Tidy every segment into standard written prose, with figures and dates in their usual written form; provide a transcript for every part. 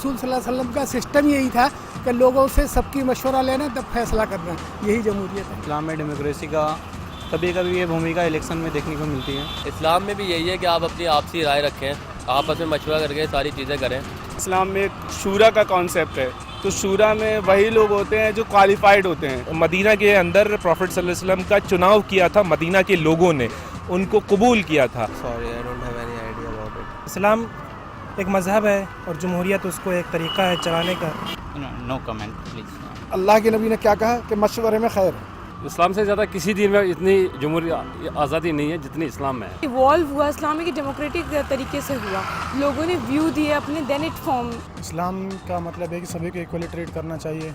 रसूल सल्लल्लाहु अलैहि वसल्लम का सिस्टम यही था कि लोगों से सबकी मशवरा लेना तब फैसला करना, यही जमहूरियत है। इस्लाम में डेमोक्रेसी का कभी कभी ये भूमिका इलेक्शन में देखने को मिलती है। इस्लाम में भी यही है कि आप अपनी आपसी राय रखें, आपस में मशवरा करके सारी चीज़ें करें। इस्लाम में शूरा का कॉन्सेप्ट है, तो शूरा में वही लोग होते हैं जो क्वालिफाइड होते हैं। मदीना के अंदर प्रॉफिट सल्लल्लाहु अलैहि वसल्लम का चुनाव किया था, मदीना के लोगों ने उनको कबूल किया था। Sorry, I don't have any idea about it. इस्लाम एक मज़हब है और जमहूरियत उसको एक तरीका है चलाने का। No comment please. अल्लाह के नबी ने क्या कहा कि मशवरे में खैर है। इस्लाम से ज़्यादा किसी दिन में इतनी जमहूरी आज़ादी नहीं है जितनी इस्लाम में है। इवॉल्व हुआ इस्लाम की डेमोक्रेटिक तरीके से हुआ, लोगों ने व्यू दिए अपने, देन इट फॉर्म। इस्लाम का मतलब है कि सभी को इक्वली ट्रीट करना चाहिए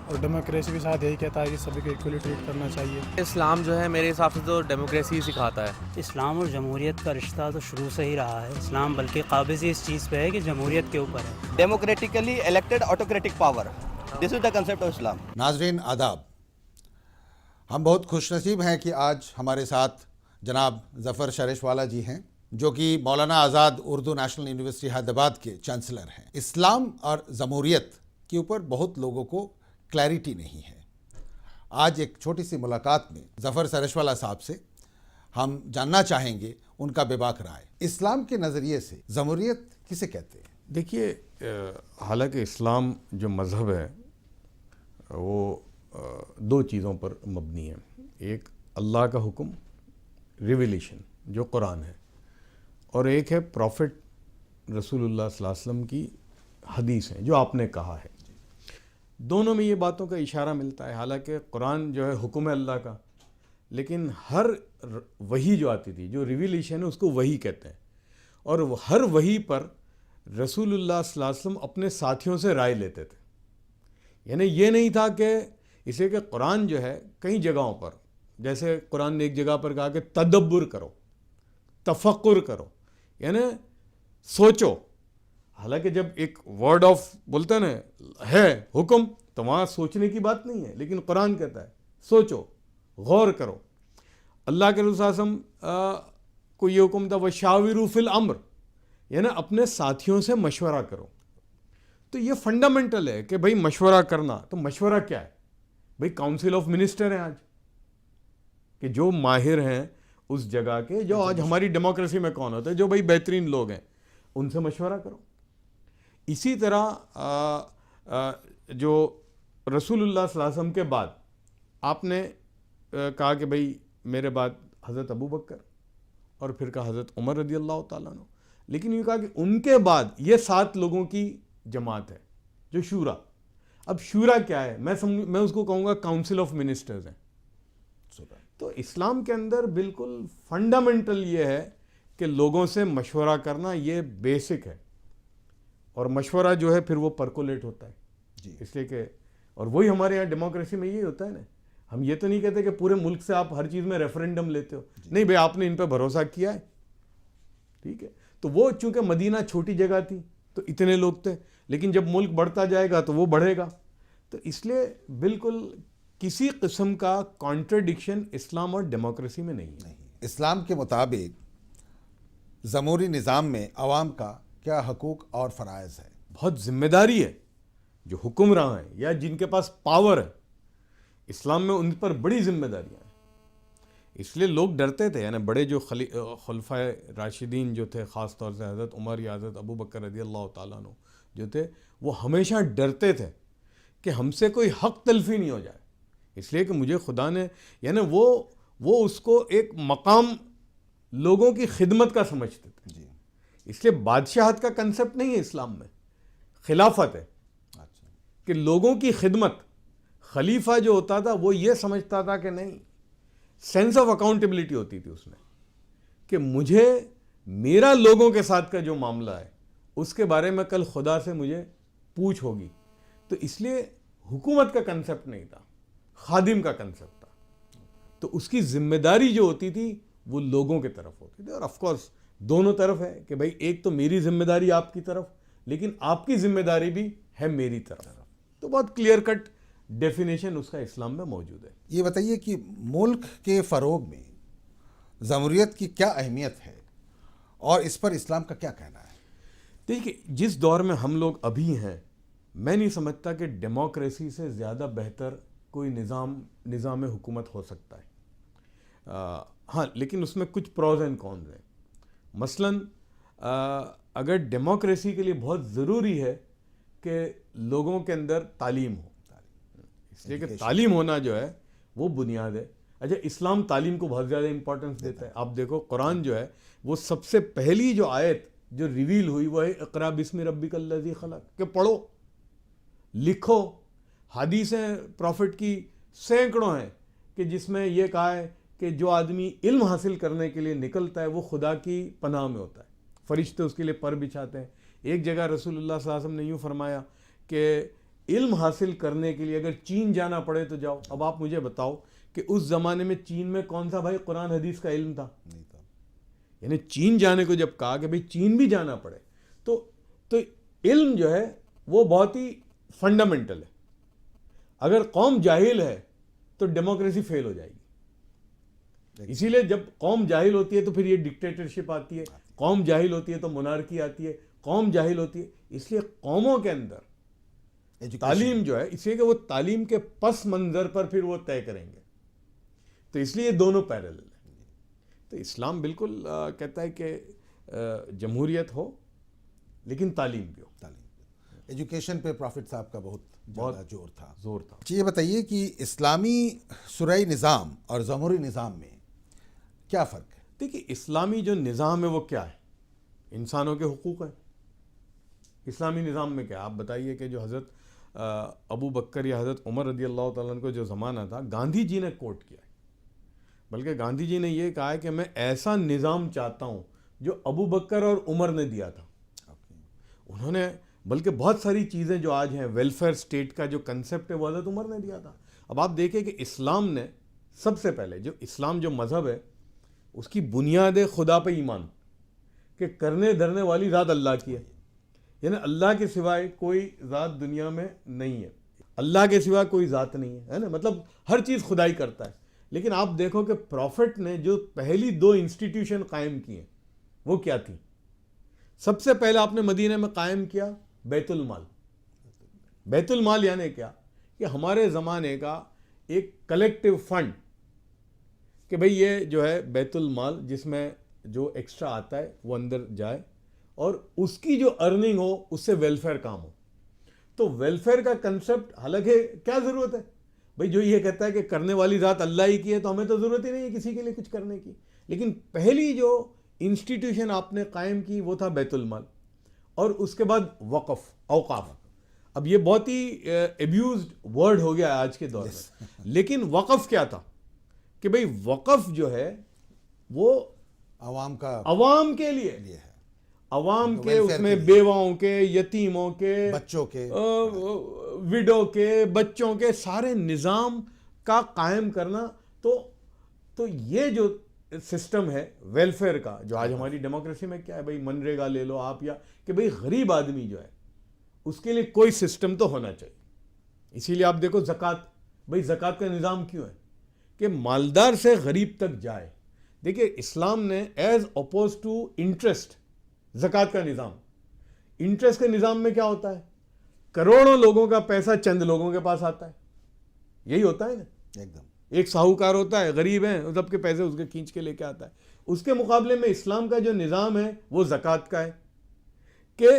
और डेमोक्रेसी भी साथ यही कहता है कि सभी को इक्वली ट्रीट करना चाहिए। इस्लाम जो है मेरे हिसाब से तो डेमोक्रेसी ही सिखाता है। इस्लाम और जमहूरियत का रिश्ता तो शुरू से ही रहा है। इस्लाम बल्कि काबिज़ इस चीज़ पे है कि जमहूरियत के ऊपर है। Democratically elected autocratic power, this is the concept of Islam. नाज़रीन आदाब, हम बहुत खुशनसीब हैं कि आज हमारे साथ जनाब ज़फ़र शरेशवाला जी हैं, जो कि मौलाना आज़ाद उर्दू नेशनल यूनिवर्सिटी हैदराबाद के चांसलर हैं। इस्लाम और जमहूरियत के ऊपर बहुत लोगों को क्लैरिटी नहीं है। आज एक छोटी सी मुलाकात में ज़फ़र शरेशवाला साहब से हम जानना चाहेंगे उनका बेबाक राय। इस्लाम के नज़रिए से जमहूरियत किसे कहते हैं? देखिए, हालांकि इस्लाम जो मज़हब है वो दो चीज़ों पर मबनी है। एक अल्लाह का हुक्म, रिविलेशन जो कुरान है, और एक है प्रॉफिट रसूलुल्लाह सल्लल्लाहु अलैहि वसल्लम की हदीस है जो आपने कहा है। दोनों में ये बातों का इशारा मिलता है। हालांकि कुरान जो है हुक्म है अल्लाह का, लेकिन हर वही जो आती थी, जो रिविलेशन है, उसको वही कहते हैं। और हर वही पर रसूलुल्लाह सल्लल्लाहु अलैहि वसल्लम अपने साथियों से राय लेते थे। यानी ये नहीं था कि इसे कि कुरान जो है कई जगहों पर, जैसे कुरान ने एक जगह पर कहा कि तदब्बुर करो, तफक्कुर करो, यानी सोचो। हालांकि जब एक वर्ड ऑफ बोलते हैं ना है हुक्म, तो वहाँ सोचने की बात नहीं है, लेकिन कुरान कहता है सोचो, गौर करो। अल्लाह के रसूल सल्लल्लाहु अलैहि वसल्लम को ये हुक्म था वशाविरू फिल अम्र, यानी अपने साथियों से मशवरा करो। तो ये फंडामेंटल है कि भाई मशवरा करना। तो मशवरा क्या है भाई? काउंसिल ऑफ मिनिस्टर हैं आज, कि जो माहिर हैं उस जगह के, जो आज हमारी डेमोक्रेसी में कौन होता है, जो भाई बेहतरीन लोग हैं, उनसे मशवरा करो। इसी तरह जो रसूलुल्लाह सल्लल्लाहु अलैहि वसल्लम के बाद आपने कहा कि भाई मेरे बाद हज़रत अबू बकर और फिर कहा हज़रत उमर रज़ी अल्लाह तआला अन्हु, लेकिन ये कहा कि उनके बाद ये 7 लोगों की जमात है जो शूरा। अब शूरा क्या है? मैं उसको कहूँगा काउंसिल ऑफ मिनिस्टर्स हैं। तो इस्लाम के अंदर बिल्कुल फंडामेंटल ये है कि लोगों से मशवरा करना, ये बेसिक है। और मशवरा जो है फिर वो परकोलेट होता है जी, इसलिए कि, और वही हमारे यहाँ डेमोक्रेसी में यही होता है ना। हम ये तो नहीं कहते कि पूरे मुल्क से आप हर चीज़ में रेफरेंडम लेते हो, नहीं भाई आपने इन पर भरोसा किया है, ठीक है। तो वो चूंकि मदीना छोटी जगह थी तो इतने लोग थे, लेकिन जब मुल्क बढ़ता जाएगा तो वो बढ़ेगा। तो इसलिए बिल्कुल किसी किस्म का कॉन्ट्रडिक्शन इस्लाम और डेमोक्रेसी में नहीं है। इस्लाम के मुताबिक जमहूरी निज़ाम में अवाम का क्या हकूक़ और फ़राइज़ है? बहुत ज़िम्मेदारी है। जो हुक्मरान हैं या जिनके पास पावर है, इस्लाम में उन पर बड़ी जिम्मेदारियां हैं। इसलिए लोग डरते थे, यानी बड़े जो खुलफाए राशिदीन जो थे, ख़ास तौर से हज़रत उमर या हज़रत अबू बकर रज़ी अल्लाह तआला अन्हु जो थे, वो हमेशा डरते थे कि हमसे कोई हक़ तलफ़ी नहीं हो जाए। इसलिए कि मुझे खुदा ने, यानी वो उसको एक मकाम लोगों की खिदमत का समझते थे जी। इसलिए बादशाहत का कंसेप्ट नहीं है इस्लाम में, खिलाफत है। अच्छा। कि लोगों की खिदमत, खलीफा जो होता था वो ये समझता था कि नहीं, सेंस ऑफ अकाउंटेबिलिटी होती थी उसमें, कि मुझे मेरा लोगों के साथ का जो मामला है उसके बारे में कल खुदा से मुझे पूछ होगी। तो इसलिए हुकूमत का कंसेप्ट नहीं था, खादिम का कंसेप्ट था। तो उसकी जिम्मेदारी जो होती थी वो लोगों की तरफ होती थी। और ऑफ कोर्स दोनों तरफ है कि भाई एक तो मेरी जिम्मेदारी आपकी तरफ, लेकिन आपकी जिम्मेदारी भी है मेरी तरफ। तो बहुत क्लियर कट डेफिनेशन उसका इस्लाम में मौजूद है। ये बताइए कि मुल्क के फ़रोग में जमहूरियत की क्या अहमियत है और इस पर इस्लाम का क्या कहना है? دیکھیے جس دور میں ہم لوگ ابھی ہیں میں نہیں سمجھتا کہ ڈیموکریسی سے زیادہ بہتر کوئی نظام حکومت ہو سکتا ہے. ہاں لیکن اس میں کچھ پروز اینڈ کونز ہیں. مثلاً اگر ڈیموکریسی کے لیے بہت ضروری ہے کہ لوگوں کے اندر تعلیم ہو, اس لیے کہ تعلیم ہونا جو ہے وہ بنیاد ہے. اچھا اسلام تعلیم کو بہت زیادہ امپورٹنس دیتا ہے. آپ دیکھو قرآن جو ہے وہ سب سے پہلی جو آیت جو ریویل ہوئی وہ ہے اقرا بسم ربک الذی خلق, کہ پڑھو لکھو. حدیثیں پروفٹ کی سینکڑوں ہیں کہ جس میں یہ کہا ہے کہ جو آدمی علم حاصل کرنے کے لیے نکلتا ہے وہ خدا کی پناہ میں ہوتا ہے, فرشتے اس کے لیے پر بچھاتے ہیں. ایک جگہ رسول اللہ صلی اللہ علیہ وسلم نے یوں فرمایا کہ علم حاصل کرنے کے لیے اگر چین جانا پڑے تو جاؤ. اب آپ مجھے بتاؤ کہ اس زمانے میں چین میں کون سا بھائی قرآن حدیث کا علم تھا؟ نہیں تھا. یعنی چین جانے کو جب کہا کہ بھائی چین بھی جانا پڑے تو علم جو ہے وہ بہت ہی فنڈامنٹل ہے. اگر قوم جاہل ہے تو ڈیموکریسی فیل ہو جائے گی. اسی لیے جب قوم جاہل ہوتی ہے تو پھر یہ ڈکٹیٹرشپ آتی ہے, قوم جاہل ہوتی ہے تو مونارکی آتی ہے, قوم جاہل ہوتی ہے. اس لیے قوموں کے اندر تعلیم جو ہے اس لیے کہ وہ تعلیم کے پس منظر پر پھر وہ طے کریں گے, تو اس لیے یہ دونوں پیرلل ہیں. تو اسلام بالکل کہتا ہے کہ جمہوریت ہو لیکن تعلیم بھی ہو. ایجوکیشن پہ پروفٹ صاحب کا بہت زور تھا. یہ بتائیے کہ اسلامی شرعی نظام اور جمہوری نظام میں کیا فرق ہے؟ دیکھیے اسلامی جو نظام ہے وہ کیا ہے؟ انسانوں کے حقوق ہیں. اسلامی نظام میں کیا آپ بتائیے کہ جو حضرت ابو بکر یا حضرت عمر رضی اللہ تعالیٰ عنہ کو جو زمانہ تھا گاندھی جی نے کوٹ کیا ہے, بلکہ گاندھی جی نے یہ کہا ہے کہ میں ایسا نظام چاہتا ہوں جو ابو بکر اور عمر نے دیا تھا. انہوں نے بلکہ بہت ساری چیزیں جو آج ہیں ویلفیئر اسٹیٹ کا جو کنسیپٹ ہے وہ حضرت عمر نے دیا تھا. اب آپ دیکھیں کہ اسلام نے سب سے پہلے جو اسلام جو مذہب ہے اس کی بنیاد ہے خدا پہ ایمان, کہ کرنے دھرنے والی ذات اللہ کی ہے. یعنی اللہ کے سوائے کوئی ذات دنیا میں نہیں ہے, اللہ کے سوا کوئی ذات نہیں ہے نا, مطلب ہر چیز خدا ہی کرتا ہے. لیکن آپ دیکھو کہ پروفٹ نے جو پہلی 2 انسٹیٹیوشن قائم کی ہیں وہ کیا تھی؟ سب سے پہلے آپ نے مدینہ میں قائم کیا بیت المال. بیت المال یعنی کیا کہ ہمارے زمانے کا ایک کلیکٹیو فنڈ, کہ بھئی یہ جو ہے بیت المال جس میں جو ایکسٹرا آتا ہے وہ اندر جائے اور اس کی جو ارننگ ہو اس سے ویلفیئر کام ہو. تو ویلفیئر کا کنسپٹ حالانکہ کیا ضرورت ہے بھئی, جو یہ کہتا ہے کہ کرنے والی ذات اللہ ہی کی ہے تو ہمیں تو ضرورت ہی نہیں ہے کسی کے لیے کچھ کرنے کی. لیکن پہلی جو انسٹیٹیوشن آپ نے قائم کی وہ تھا بیت المال, اور اس کے بعد وقف اوقاف. اب یہ بہت ہی ایبیوزڈ ورڈ ہو گیا آج کے دور میں, لیکن وقف کیا تھا کہ بھئی وقف جو ہے وہ عوام کے لیے ہے, عوام کے, اس میں بیواؤں کے, یتیموں کے, بچوں کے, وڈو کے, بچوں کے سارے نظام کا قائم کرنا. تو یہ جو سسٹم ہے ویلفیئر کا جو آج ہماری ڈیموکریسی میں کیا ہے بھئی منریگا لے لو آپ, یا کہ بھئی غریب آدمی جو ہے اس کے لیے کوئی سسٹم تو ہونا چاہیے. اسی لیے آپ دیکھو زکوٰۃ, بھئی زکوٰۃ کا نظام کیوں ہے کہ مالدار سے غریب تک جائے. دیکھیں اسلام نے ایز اپوز ٹو انٹرسٹ زکوٰۃ کا نظام, انٹرسٹ کے نظام میں کیا ہوتا ہے کروڑوں لوگوں کا پیسہ چند لوگوں کے پاس آتا ہے, یہی ہوتا ہے نا. ایک دم ایک ساہوکار ہوتا ہے, غریب ہیں, سب کے پیسے اس کے کھینچ کے لے کے آتا ہے. اس کے مقابلے میں اسلام کا جو نظام ہے وہ زکوٰۃ کا ہے کہ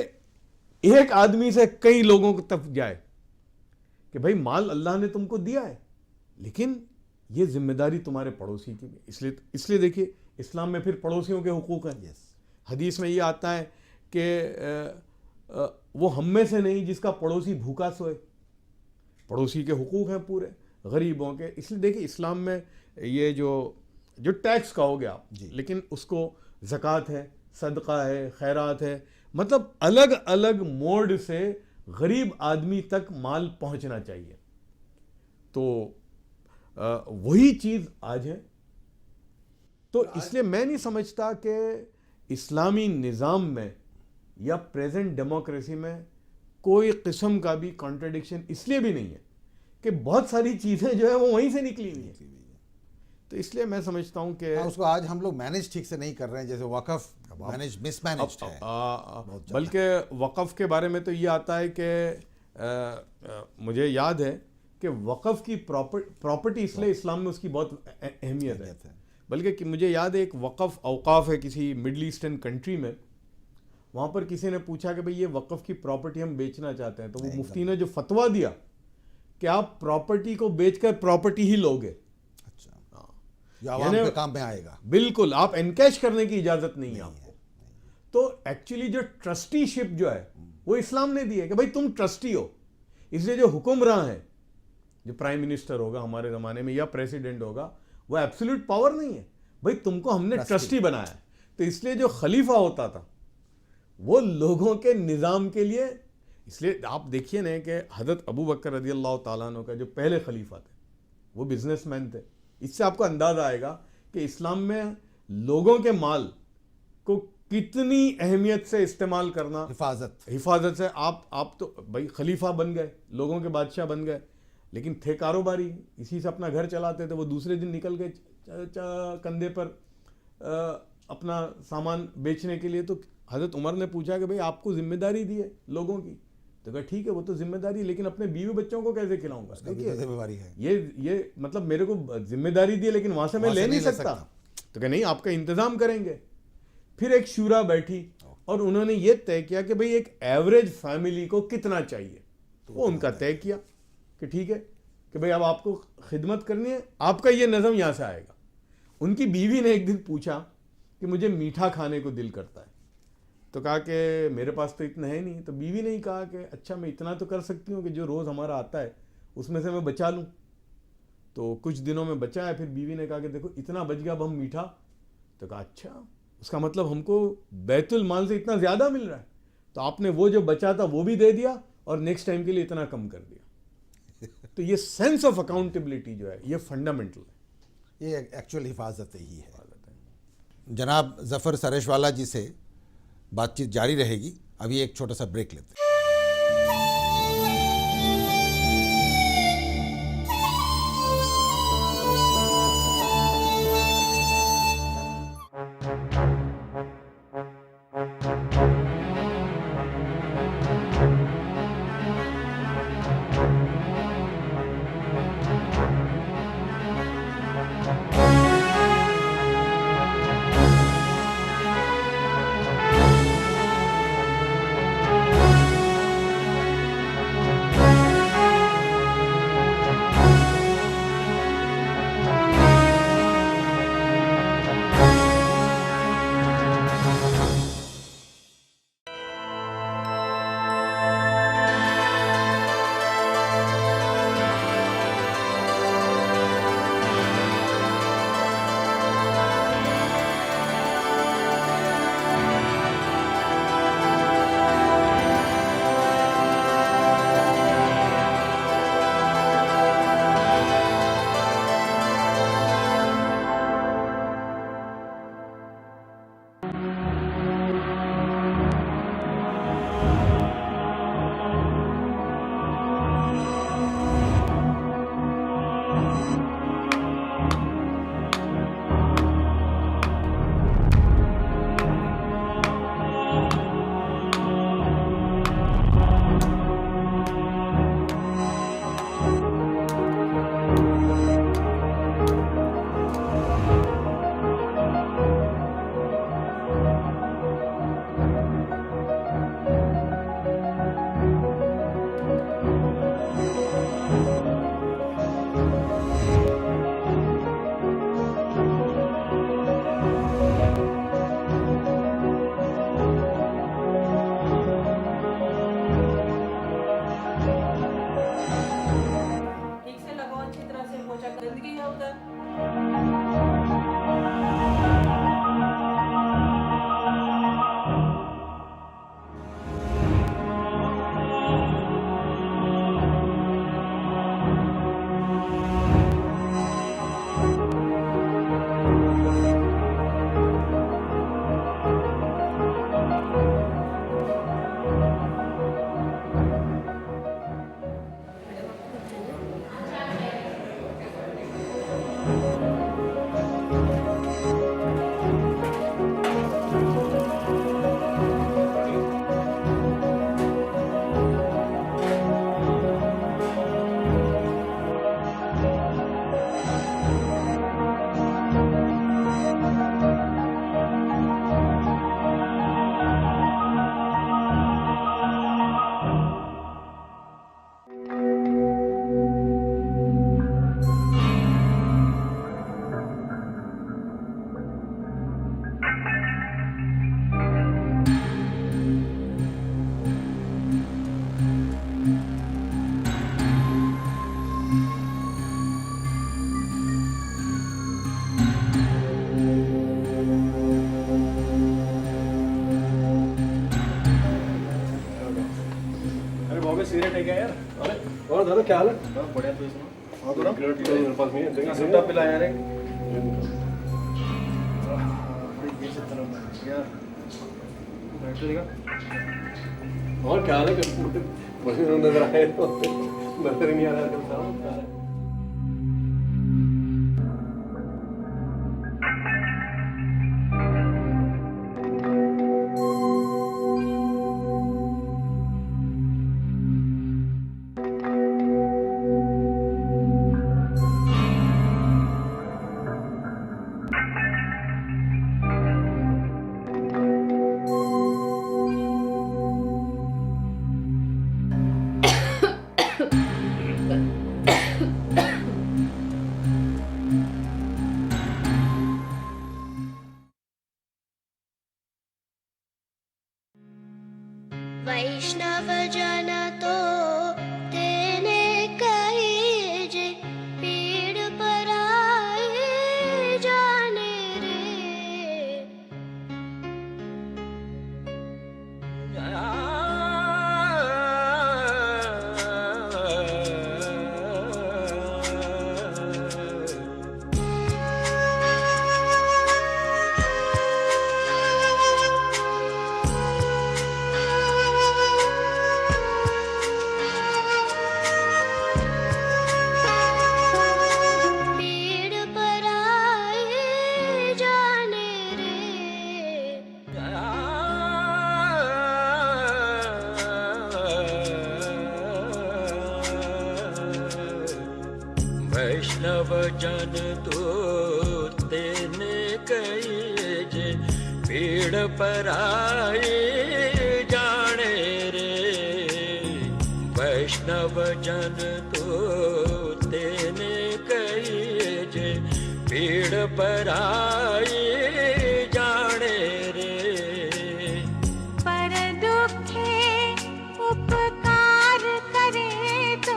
ایک آدمی سے کئی لوگوں تک جائے, کہ بھائی مال اللہ نے تم کو دیا ہے لیکن یہ ذمہ داری تمہارے پڑوسی کی. اس لیے دیکھیے اسلام میں پھر پڑوسیوں کے حقوق ہیں. حدیث میں یہ آتا ہے کہ وہ ہم میں سے نہیں جس کا پڑوسی بھوکا سوئے. پڑوسی کے حقوق ہیں پورے غریبوں کے. اس لیے دیکھیں اسلام میں یہ جو ٹیکس کا ہو گیا لیکن اس کو زکوٰۃ ہے, صدقہ ہے, خیرات ہے, مطلب الگ الگ موڈ سے غریب آدمی تک مال پہنچنا چاہیے. تو وہی چیز آج ہے. تو اس لیے میں نہیں سمجھتا کہ اسلامی نظام میں یا پریزنٹ ڈیموکریسی میں کوئی قسم کا بھی کانٹرڈکشن اس لیے بھی نہیں ہے کہ بہت ساری چیزیں جو ہے وہ وہیں سے نکلی ہوئی ہیں. تو اس لیے میں سمجھتا ہوں کہ اس کو آج ہم لوگ مینیج ٹھیک سے نہیں کر رہے ہیں. جیسے وقف मिस मैनेज्ड है। बल्कि वक़फ़ के बारे में तो ये आता है कि मुझे याद है कि वक़फ़ की प्रॉपर्टी इसलिए इस्लाम में उसकी बहुत अहमियत है। बल्कि मुझे याद है एक वक़फ़ औक़ाफ़ है किसी मिडल ईस्टर्न कंट्री में, वहाँ पर किसी ने पूछा कि भाई ये वक़फ़ की प्रॉपर्टी हम बेचना चाहते हैं, तो वो मुफ्ती ने जो फतवा दिया कि आप प्रॉपर्टी को बेचकर प्रॉपर्टी ही लोगे, आवाम के काम में आएगा, बिल्कुल आप एनकैश करने की इजाज़त नहीं है आपको। तो एक्चुअली जो ट्रस्टीशिप जो है वो इस्लाम ने दी है कि भाई तुम ट्रस्टी हो, इसलिए जो हुक्मरान है, जो प्राइम मिनिस्टर होगा हमारे ज़माने में या प्रेसिडेंट होगा, वो एब्सोल्यूट पावर नहीं है, भाई तुमको हमने ट्रस्टी बनाया है। तो इसलिए जो खलीफा होता था वो लोगों के निज़ाम के लिए, इसलिए आप देखिए ना कि हज़रत अबू बकर रज़ी अल्लाह ताला अन्हु का जो पहले खलीफा थे वो बिजनेसमैन थे। इससे आपको अंदाज़ा आएगा कि इस्लाम में लोगों के माल को कितनी अहमियत से इस्तेमाल करना, हिफाजत से। आप तो भाई खलीफा बन गए, लोगों के बादशाह बन गए, लेकिन थे कारोबारी, इसी से अपना घर चलाते थे। वो दूसरे दिन निकल गए कंधे पर अपना सामान बेचने के लिए। तो हज़रत उमर ने पूछा कि भाई आपको जिम्मेदारी दी है लोगों की, तो कहा ठीक है वो तो जिम्मेदारी है, लेकिन अपने बीवी बच्चों को कैसे खिलाऊंगा? जिम्मेदारी है ये मतलब मेरे को जिम्मेदारी दी है लेकिन वहां से मैं ले नहीं सकता। तो कहा नहीं आपका इंतजाम करेंगे। फिर एक शूरा बैठी और उन्होंने ये तय किया कि भाई एक एवरेज फैमिली को कितना चाहिए, तो वो उनका तय किया कि ठीक है कि भाई अब आपको खिदमत करनी है, आपका ये नज़म यहाँ से आएगा। उनकी बीवी ने एक दिन पूछा कि मुझे मीठा खाने को दिल करता है, तो कहा कि मेरे पास तो इतना है नहीं। तो बीवी ने ही कहा कि अच्छा मैं इतना तो कर सकती हूँ कि जो रोज़ हमारा आता है उसमें से मैं बचा लूँ। तो कुछ दिनों में बचा है। फिर बीवी ने कहा कि देखो इतना बच गया अब हम मीठा। तो कहा अच्छा उसका मतलब हमको बैतुल माल से इतना ज़्यादा मिल रहा है, तो आपने वो जो बचा था वो भी दे दिया और नेक्स्ट टाइम के लिए इतना कम कर दिया। तो ये सेंस ऑफ अकाउंटेबिलिटी जो है ये फंडामेंटल है, ये एक्चुअल हिफाजत ही है। जनाब ज़फ़र सरेशवाला जी से बातचीत जारी रहेगी। अभी एक छोटा सा ब्रेक लेते हैं। सिगरेट है क्या यार? अरे और दादा क्या हाल है? बढ़िया तू सुना? हाँ तो ना मेरे पास में है सुट्टा पिला यार और क्या हाल है? बस नजर आए नजर नहीं आ रहा है वैष्णव जन तो तेने कही जे पीड़ पराई जाने रे। वैष्णव जन तो तेने कही जे पीड़ पराई जाने रे। वैष्णव जन तो तेने कही जे पीड़ पराई जाने रे। पर दुखे उपकार करे तो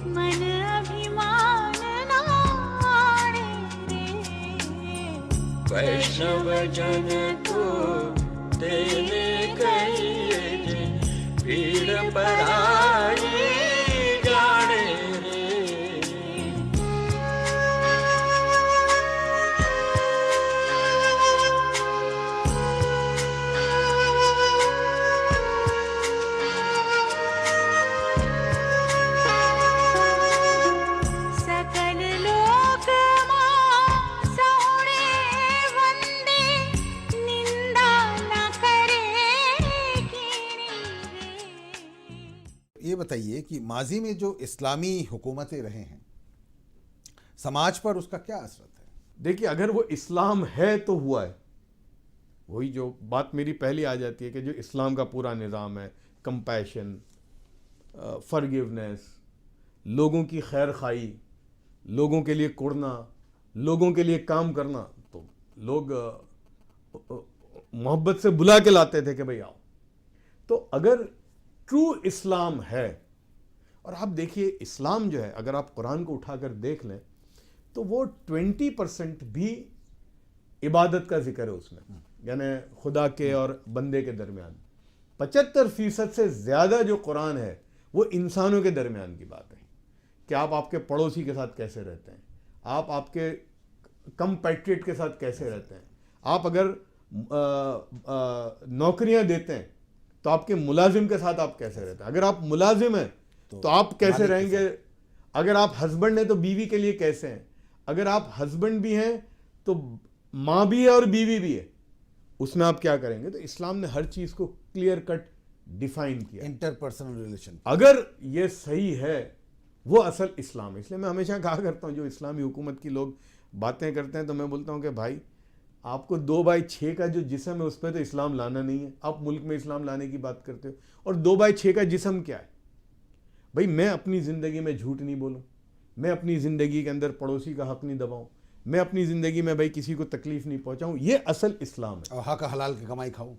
मन अभिमान नाणे रे। वैष्णव जन तो तेने कही जे पीड़ पराई जाने रे। सकल लोक मां सोणे वंदे निंदा न करे कीनी रे। ये बताइए कि माजी में जो इस्लामी हुकूमतें रहे हैं, समाज पर उसका क्या असर है? देखिए, अगर वो इस्लाम है तो हुआ है। वही जो बात मेरी पहली आ जाती है कि जो इस्लाम का पूरा निज़ाम है, कंपैशन, फॉरगिवनेस, लोगों की खैर खाई, लोगों के लिए कुड़ना, लोगों के लिए काम करना, तो लोग मोहब्बत से बुला के लाते थे कि भाई आओ। तो अगर ट्रू इस्लाम है, और आप देखिए इस्लाम जो है, अगर आप कुरान को उठाकर देख लें तो वो 20% भी इबादत का जिक्र है उसमें, यानी खुदा के और बंदे के दरमियान। 75% से ज़्यादा जो कुरान है वो इंसानों के दरमियान की बात है कि आप आपके पड़ोसी के साथ कैसे रहते हैं, आप आपके कंपैट्रियट के साथ कैसे रहते हैं, आप अगर नौकरियां देते हैं तो आपके मुलाजिम के साथ आप कैसे रहते हैं, अगर आप मुलाजिम हैं तो आप कैसे रहेंगे, अगर आप हस्बैंड हैं तो बीवी के लिए कैसे हैं, अगर आप हस्बैंड भी हैं तो माँ भी है और बीवी भी है, उसमें आप क्या करेंगे। तो इस्लाम ने हर चीज़ को क्लियर कट डिफाइन किया। इंटरपर्सनल रिलेशन, अगर ये सही है वो असल इस्लाम है। इसलिए मैं हमेशा कहा करता हूँ, जो इस्लामी हुकूमत की लोग बातें करते हैं तो मैं बोलता हूँ कि भाई आपको 2/6 का जो जिस्म है उस पर तो इस्लाम लाना नहीं है। आप मुल्क में इस्लाम लाने की बात करते हो, और 2/6 का जिस्म क्या है भाई? मैं अपनी ज़िंदगी में झूठ नहीं बोलूँ, मैं अपनी ज़िंदगी के अंदर पड़ोसी का हक़ नहीं दबाऊँ, मैं अपनी ज़िंदगी में भाई किसी को तकलीफ़ नहीं पहुँचाऊँ, ये असल इस्लाम है। और हक हलाल की कमाई खाऊँ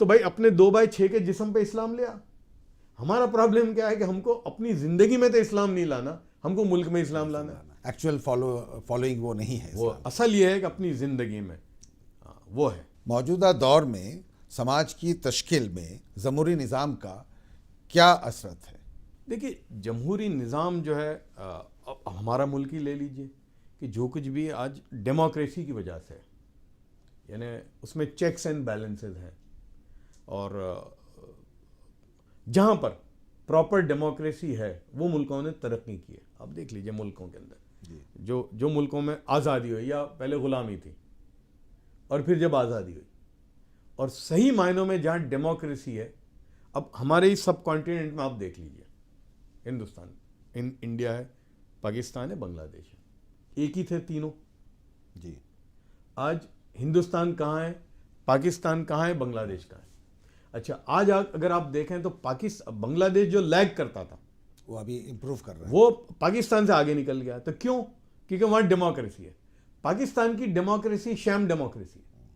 तो भाई अपने 2/6 के जिस्म पे इस्लाम ले आ। हमारा प्रॉब्लम क्या है कि हमको अपनी ज़िंदगी में तो इस्लाम नहीं लाना, हमको मुल्क में इस्लाम लाना है। एक्चुअल फॉलोइंग वो नहीं है। वो असल ये है कि अपनी ज़िंदगी में वो है। मौजूदा दौर में समाज की तश्कील में जमहूरी निज़ाम का کیا اثرت ہے؟ دیکھیے جمہوری نظام جو ہے اب ہمارا ملک ہی لے لیجئے کہ جو کچھ بھی آج ڈیموکریسی کی وجہ سے یعنی اس میں چیکس اینڈ بیلنسز ہیں اور جہاں پر پراپر ڈیموکریسی ہے وہ ملکوں نے ترقی کی ہے. آپ دیکھ لیجئے ملکوں کے اندر جو ملکوں میں آزادی ہوئی یا پہلے غلامی تھی اور پھر جب آزادی ہوئی اور صحیح معنوں میں جہاں ڈیموکریسی ہے. اب ہمارے اس سب کانٹیننٹ میں آپ دیکھ لیجئے ہندوستان انڈیا ہے, پاکستان ہے, بنگلہ دیش ہے, ایک ہی تھے تینوں. جی آج ہندوستان کہاں ہے, پاکستان کہاں ہے, بنگلہ دیش کہاں ہے. اچھا آج اگر آپ دیکھیں تو بنگلہ دیش جو لیگ کرتا تھا وہ ابھی امپروو کر رہا ہے, وہ پاکستان سے آگے نکل گیا. تو کیوں؟ کیونکہ وہاں ڈیموکریسی ہے. پاکستان کی ڈیموکریسی شیم ڈیموکریسی ہے,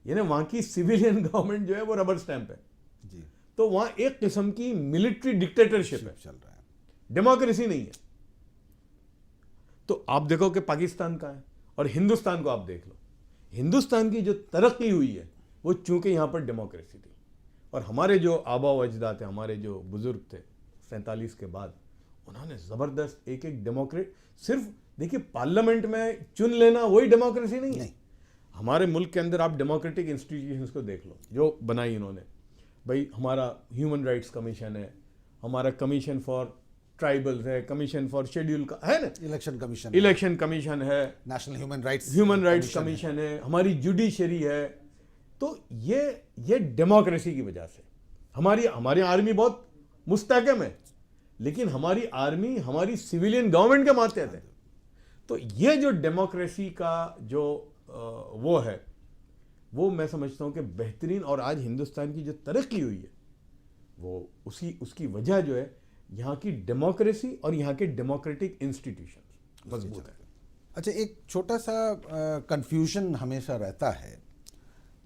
یعنی وہاں کی سویلین گورنمنٹ جو ہے وہ ربر سٹیمپ ہے. جی تو وہاں ایک قسم کی ملٹری ڈکٹیٹرشپ ہے, چل رہا ہے, ڈیموکریسی نہیں ہے. تو آپ دیکھو کہ پاکستان کا ہے اور ہندوستان کو آپ دیکھ لو. ہندوستان کی جو ترقی ہوئی ہے وہ چونکہ یہاں پر ڈیموکریسی تھی اور ہمارے جو آبا و اجداد ہیں, ہمارے جو بزرگ تھے 47 کے بعد, انہوں نے زبردست ایک ڈیموکریٹ. صرف دیکھیے پارلیمنٹ میں چن لینا وہی ڈیموکریسی نہیں ہے. ہمارے ملک کے اندر آپ ڈیموکریٹک انسٹیٹیوشنز کو دیکھ لو جو بنائی انہوں نے. بھائی ہمارا ہیومن رائٹس کمیشن ہے, ہمارا کمیشن فار ٹرائبلز ہے, کمیشن فار شیڈیول کا ہے نا, الیکشن کمیشن ہے, نیشنل ہیومن رائٹس کمیشن ہے, ہماری جوڈیشری ہے. تو یہ ڈیموکریسی کی وجہ سے ہماری آرمی بہت مستحکم ہے, لیکن ہماری آرمی ہماری سویلین گورنمنٹ کے ماتحت ہے. تو یہ جو ڈیموکریسی کا جو وہ ہے وہ میں سمجھتا ہوں کہ بہترین, اور آج ہندوستان کی جو ترقی ہوئی ہے وہ اس کی وجہ جو ہے یہاں کی ڈیموکریسی اور یہاں کے ڈیموکریٹک انسٹیٹیوشن مضبوط ہے. اچھا ایک چھوٹا سا کنفیوژن ہمیشہ رہتا ہے.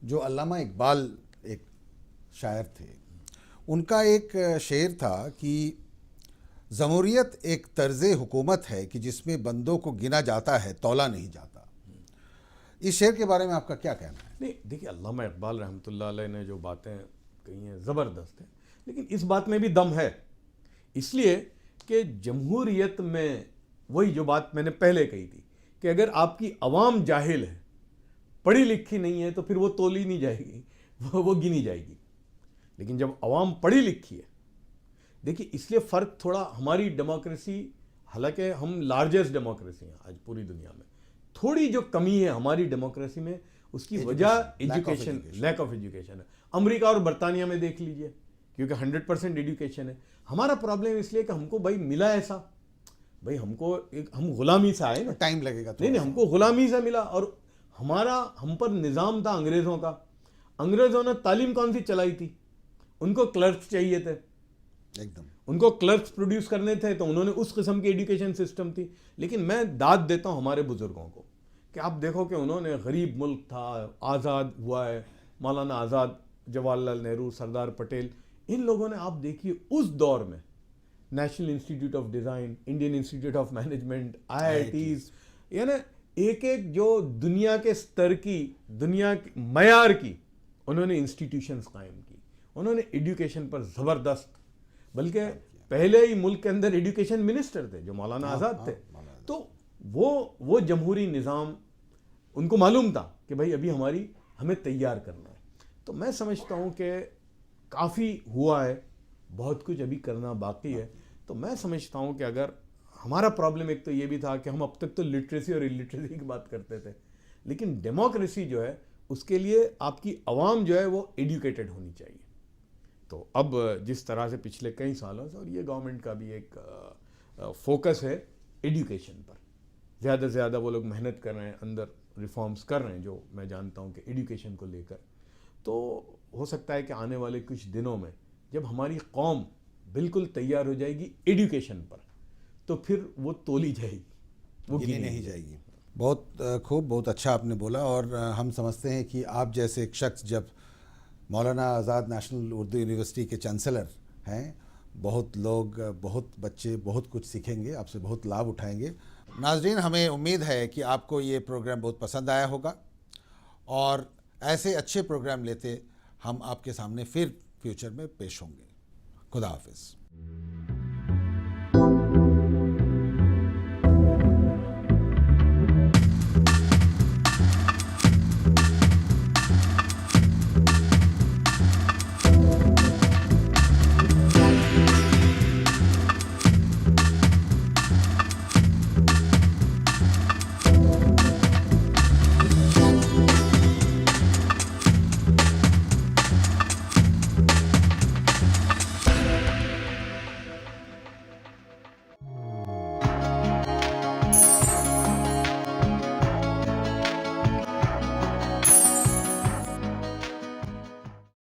جو علامہ اقبال ایک شاعر تھے, ان کا ایک شعر تھا کہ جمہوریت ایک طرز حکومت ہے کہ جس میں بندوں کو گنا جاتا ہے تولا نہیں جاتا. اس شعر کے بارے میں آپ کا کیا کہنا ہے؟ نہیں دیکھیے علامہ اقبال رحمۃ اللہ علیہ نے جو باتیں کہی ہیں زبردست ہیں, لیکن اس بات میں بھی دم ہے. اس لیے کہ جمہوریت میں وہی جو بات میں نے پہلے کہی تھی کہ اگر آپ کی عوام جاہل ہے, پڑھی لکھی نہیں ہے, تو پھر وہ تولی نہیں جائے گی, وہ گنی جائے گی. لیکن جب عوام پڑھی لکھی ہے, دیکھیے اس لیے فرق تھوڑا ہماری ڈیموکریسی, حالانکہ ہم لارجسٹ ڈیموکریسی ہیں آج پوری دنیا میں, تھوڑی جو کمی ہے ہماری ڈیموکریسی میں اس کی وجہ ایجوکیشن, لیک آف ایجوکیشن ہے. امریکہ اور برطانیہ میں دیکھ لیجئے کیونکہ 100% ایجوکیشن ہے. ہمارا پرابلم اس لیے کہ ہم کو بھائی ملا ایسا, بھائی ہم غلامی سے آئے نا, ٹائم لگے گا. نہیں ہم کو غلامی سے ملا, اور ہم پر نظام تھا انگریزوں کا. انگریزوں نے تعلیم کون سی چلائی تھی؟ ان کو کلرکس چاہیے تھے, ان کو کلرکس پروڈیوس کرنے تھے, تو انہوں نے اس قسم کی ایڈوکیشن سسٹم تھی. لیکن میں داد دیتا ہوں ہمارے بزرگوں کو کہ آپ دیکھو کہ انہوں نے, غریب ملک تھا, آزاد ہوا ہے, مولانا آزاد, جواہر لال نہرو, سردار پٹیل, ان لوگوں نے آپ دیکھیے اس دور میں national institute of design, Indian institute of management, IITs, یعنی ایک جو دنیا کے سطر کی, دنیا کے معیار کی انہوں نے انسٹیٹیوشنز قائم کی. انہوں نے ایڈوکیشن پر زبردست, بلکہ پہلے ہی ملک کے اندر ایڈوکیشن منسٹر تھے جو مولانا آزاد تھے. تو وہ جمہوری نظام ان کو معلوم تھا کہ بھائی ابھی ہمیں تیار کرنا ہے. تو میں سمجھتا ہوں کہ کافی ہوا ہے, بہت کچھ ابھی کرنا باقی ہے. تو میں سمجھتا ہوں کہ اگر ہمارا پرابلم ایک تو یہ بھی تھا کہ ہم اب تک تو لٹریسی اور الٹریسی کی بات کرتے تھے, لیکن ڈیموکریسی جو ہے اس کے لیے آپ کی عوام جو ہے وہ ایڈوکیٹڈ ہونی چاہیے. تو اب جس طرح سے پچھلے کئی سالوں سے, اور یہ گورنمنٹ کا بھی ایک فوکس ہے ایڈوکیشن پر, زیادہ سے زیادہ وہ لوگ محنت کر رہے ہیں, اندر ریفارمز کر رہے ہیں جو میں جانتا ہوں کہ ایڈوکیشن کو لے کر. تو ہو سکتا ہے کہ آنے والے کچھ دنوں میں جب ہماری قوم بالکل تیار ہو جائے گی ایڈوکیشن پر, تو پھر وہ تولی جائے گی, وہ گنی نہیں جائے گی. بہت خوب, بہت اچھا آپ نے بولا. اور ہم سمجھتے ہیں کہ آپ جیسے ایک شخص جب مولانا آزاد نیشنل اردو یونیورسٹی کے چانسلر ہیں, بہت لوگ, بہت بچے بہت کچھ سیکھیں گے, آپ سے بہت لابھ اٹھائیں گے. ناظرین, ہمیں امید ہے کہ آپ کو یہ پروگرام بہت پسند آیا ہوگا, اور ایسے اچھے پروگرام لیتے ہم آپ کے سامنے پھر فیوچر میں پیش ہوں گے. खुदा हाफिज़।